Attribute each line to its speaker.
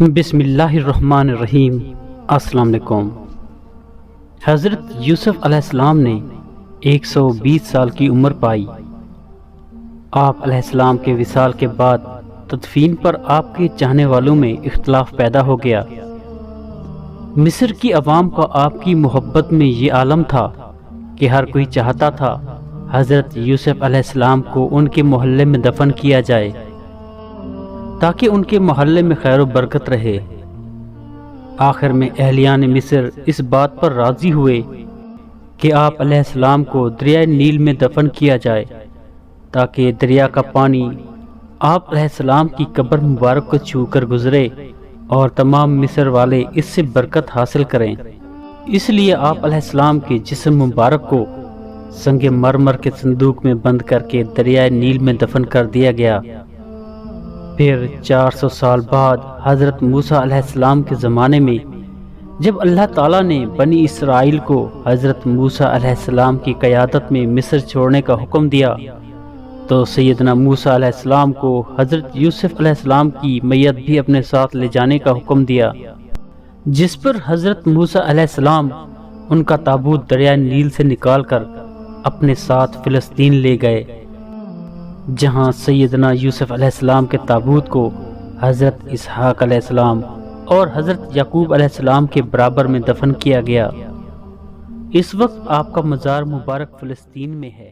Speaker 1: بسم اللہ الرحمن الرحیم۔ السلام علیکم۔ حضرت یوسف علیہ السلام نے 120 سال کی عمر پائی۔ آپ علیہ السلام کے وصال کے بعد تدفین پر آپ کے چاہنے والوں میں اختلاف پیدا ہو گیا۔ مصر کی عوام کا آپ کی محبت میں یہ عالم تھا کہ ہر کوئی چاہتا تھا حضرت یوسف علیہ السلام کو ان کے محلے میں دفن کیا جائے تاکہ ان کے محلے میں خیر و برکت رہے۔ آخر میں اہلیان مصر اس بات پر راضی ہوئے کہ آپ علیہ السلام کو دریائے نیل میں دفن کیا جائے تاکہ دریا کا پانی آپ علیہ السلام کی قبر مبارک کو چھو کر گزرے اور تمام مصر والے اس سے برکت حاصل کریں۔ اس لیے آپ علیہ السلام کے جسم مبارک کو سنگ مرمر کے صندوق میں بند کر کے دریائے نیل میں دفن کر دیا گیا۔ پھر 400 سال بعد حضرت موسیٰ علیہ السلام کے زمانے میں جب اللہ تعالیٰ نے بنی اسرائیل کو حضرت موسیٰ علیہ السلام کی قیادت میں مصر چھوڑنے کا حکم دیا تو سیدنا موسیٰ علیہ السلام کو حضرت یوسف علیہ السلام کی میت بھی اپنے ساتھ لے جانے کا حکم دیا، جس پر حضرت موسیٰ علیہ السلام ان کا تابوت دریائے نیل سے نکال کر اپنے ساتھ فلسطین لے گئے، جہاں سیدنا یوسف علیہ السلام کے تابوت کو حضرت اسحاق علیہ السلام اور حضرت یعقوب علیہ السلام کے برابر میں دفن کیا گیا۔ اس وقت آپ کا مزار مبارک فلسطین میں ہے۔